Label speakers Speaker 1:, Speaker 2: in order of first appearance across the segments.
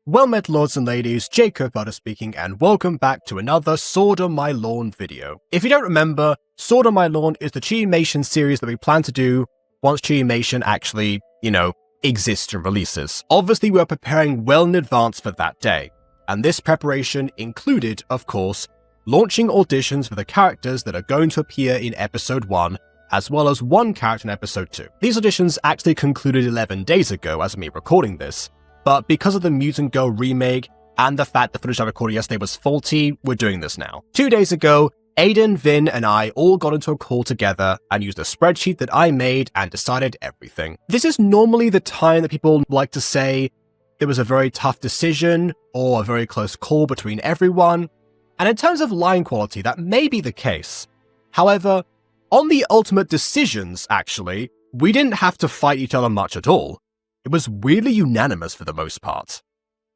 Speaker 1: Well met lords and ladies, Jacob Butter speaking, and welcome back to another Sword on My Lawn video. If you don't remember, Sword on My Lawn is the Chibimation series that we plan to do once Chibimation actually, exists and releases. Obviously, we are preparing well in advance for that day, and this preparation included, of course, launching auditions for the characters that are going to appear in episode 1, as well as one character in episode 2. These auditions actually concluded 11 days ago as of me recording this, but because of the Mutant Girl remake and the fact the footage I recorded yesterday was faulty, we're doing this now. 2 days ago, Aiden, Vin, and I all got into a call together and used a spreadsheet that I made and decided everything. This is normally the time that people like to say there was a very tough decision or a very close call between everyone, and in terms of line quality, that may be the case. However, on the ultimate decisions, actually, we didn't have to fight each other much at all. It was weirdly unanimous for the most part.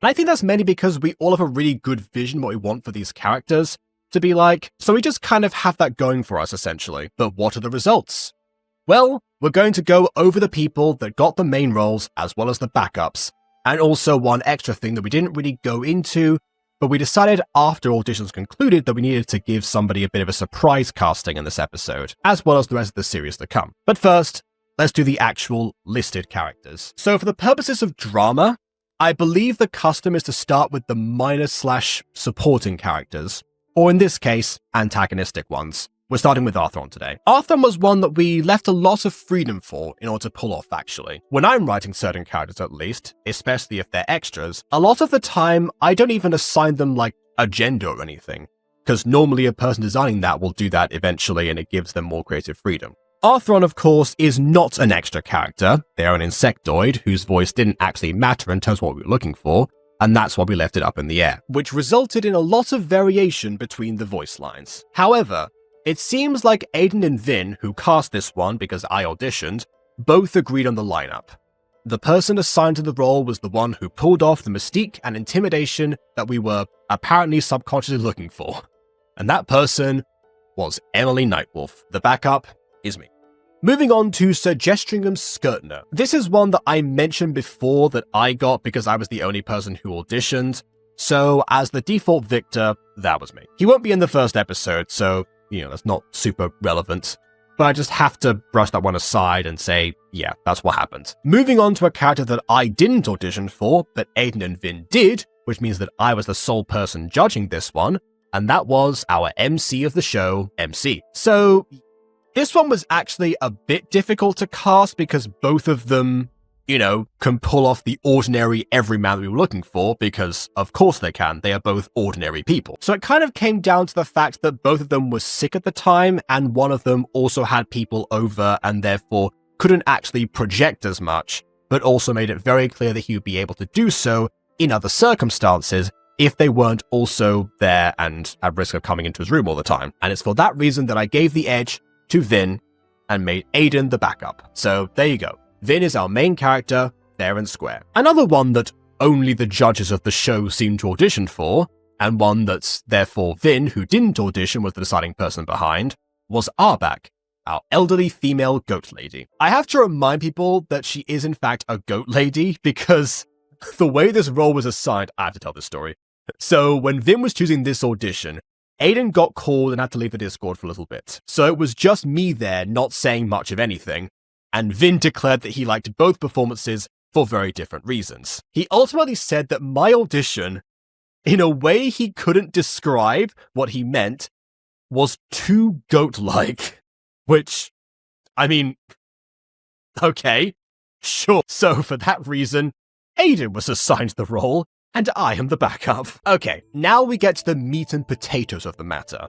Speaker 1: And I think that's mainly because we all have a really good vision what we want for these characters to be like, so we just kind of have that going for us, essentially. But what are the results? Well, we're going to go over the people that got the main roles as well as the backups, and also one extra thing that we didn't really go into, but we decided after auditions concluded that we needed to give somebody a bit of a surprise casting in this episode, as well as the rest of the series to come. But first, let's do the actual listed characters. So for the purposes of drama, I believe the custom is to start with the minor/supporting characters, or in this case, antagonistic ones. We're starting with Arthron today. Arthron was one that we left a lot of freedom for in order to pull off, actually. When I'm writing certain characters at least, especially if they're extras, a lot of the time I don't even assign them like a gender or anything, because normally a person designing that will do that eventually and it gives them more creative freedom. Arthron, of course, is not an extra character. They're an insectoid whose voice didn't actually matter in terms of what we were looking for, and that's why we left it up in the air, which resulted in a lot of variation between the voice lines. However, it seems like Aiden and Vin, who cast this one because I auditioned, both agreed on the lineup. The person assigned to the role was the one who pulled off the mystique and intimidation that we were apparently subconsciously looking for. And that person was Emily Nightwolf. The backup is me. Moving on to Sir Jestringham's Skirtner. This is one that I mentioned before that I got because I was the only person who auditioned. So as the default victor, that was me. He won't be in the first episode, so that's not super relevant, but I just have to brush that one aside and say, yeah, that's what happened. Moving on to a character that I didn't audition for, but Aiden and Vin did, which means that I was the sole person judging this one, and that was our MC of the show, MC. So this one was actually a bit difficult to cast because both of them, can pull off the ordinary everyman that we were looking for, because of course they can. They are both ordinary people. So it kind of came down to the fact that both of them were sick at the time, and one of them also had people over and therefore couldn't actually project as much, but also made it very clear that he would be able to do so in other circumstances if they weren't also there and at risk of coming into his room all the time. And it's for that reason that I gave the edge to Vin and made Aiden the backup. So there you go. Vin is our main character, fair and square. Another one that only the judges of the show seemed to audition for, and one that's therefore Vin, who didn't audition, was the deciding person behind, was Arbac, our elderly female goat lady. I have to remind people that she is in fact a goat lady, because the way this role was assigned, I have to tell this story. So when Vin was choosing this audition, Aiden got called and had to leave the Discord for a little bit. So it was just me there, not saying much of anything, and Vin declared that he liked both performances for very different reasons. He ultimately said that my audition, in a way he couldn't describe what he meant, was too goat-like. Which, okay, sure. So for that reason, Aiden was assigned the role, and I am the backup. Okay, now we get to the meat and potatoes of the matter.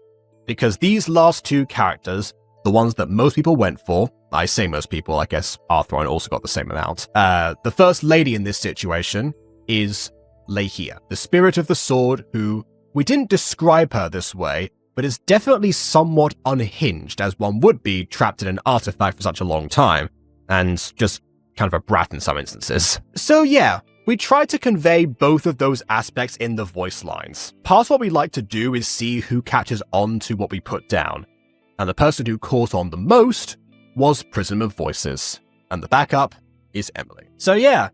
Speaker 1: Because these last two characters, the ones that most people went for, I say most people, I guess Arthron also got the same amount. The first lady in this situation is Lay-Hia, the spirit of the sword, who we didn't describe her this way, but is definitely somewhat unhinged, as one would be trapped in an artifact for such a long time, and just kind of a brat in some instances. So yeah, we try to convey both of those aspects in the voice lines. Part of what we like to do is see who catches on to what we put down, and the person who caught on the most was Prism of Voices, and the backup is Emily. So yeah,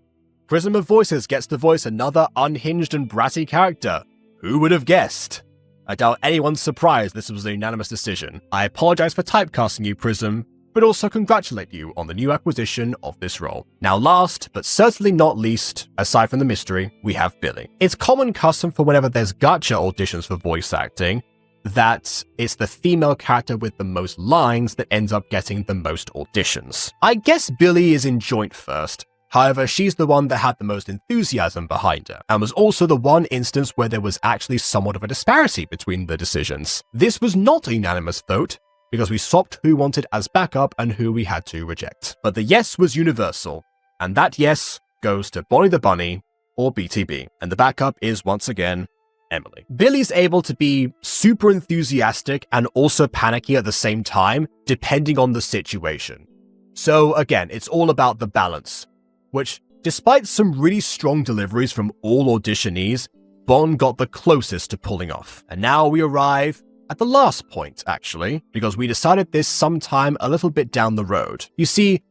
Speaker 1: Prism of Voices gets to voice another unhinged and bratty character. Who would have guessed? I doubt anyone's surprised this was a unanimous decision. I apologize for typecasting you, Prism, but also congratulate you on the new acquisition of this role. Now last, but certainly not least, aside from the mystery, we have Billie. It's common custom for whenever there's gacha auditions for voice acting, that it's the female character with the most lines that ends up getting the most auditions. I guess Billie is in joint first. However, she's the one that had the most enthusiasm behind her, and was also the one instance where there was actually somewhat of a disparity between the decisions. This was not a unanimous vote, because we swapped who wanted as backup and who we had to reject. But the yes was universal, and that yes goes to Bonnie the Bunny, or BTB, and the backup is once again Emily. Billie's able to be super enthusiastic and also panicky at the same time, depending on the situation. So again, it's all about the balance, which, despite some really strong deliveries from all auditionees, Bon got the closest to pulling off. And now we arrive at the last point, actually, because we decided this sometime a little bit down the road. You see,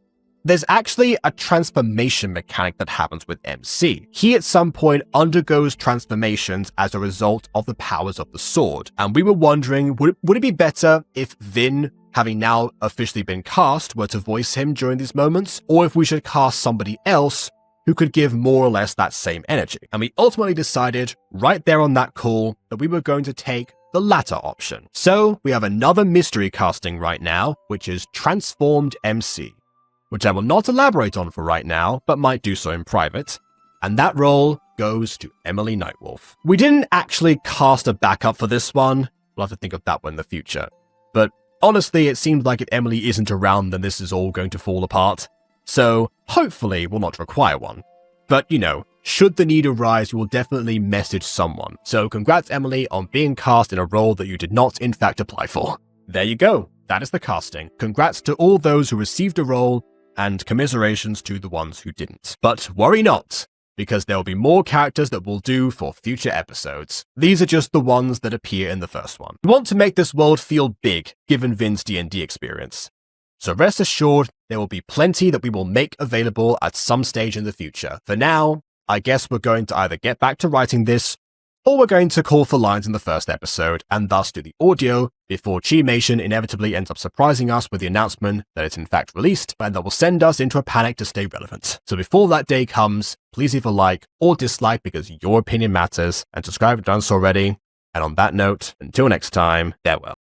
Speaker 1: there's actually a transformation mechanic that happens with MC. He at some point undergoes transformations as a result of the powers of the sword, and we were wondering, would it be better if Vin, having now officially been cast, were to voice him during these moments, or if we should cast somebody else who could give more or less that same energy. And we ultimately decided, right there on that call, that we were going to take the latter option. So we have another mystery casting right now, which is Transformed MC, which I will not elaborate on for right now, but might do so in private. And that role goes to Emily Nightwolf. We didn't actually cast a backup for this one. We'll have to think of that one in the future. But honestly, it seems like if Emily isn't around, then this is all going to fall apart. So hopefully we'll not require one. But, you know, should the need arise, you will definitely message someone. So congrats, Emily, on being cast in a role that you did not in fact apply for. There you go. That is the casting. Congrats to all those who received a role, and commiserations to the ones who didn't. But worry not, because there will be more characters that we'll do for future episodes. These are just the ones that appear in the first one. We want to make this world feel big, given Vin's D&D experience. So rest assured, there will be plenty that we will make available at some stage in the future. For now, I guess we're going to either get back to writing this, or we're going to call for lines in the first episode, and thus do the audio, before Chibimation inevitably ends up surprising us with the announcement that it's in fact released, and that will send us into a panic to stay relevant. So before that day comes, please leave a like or dislike because your opinion matters, and subscribe if you've done so already. And on that note, until next time, farewell.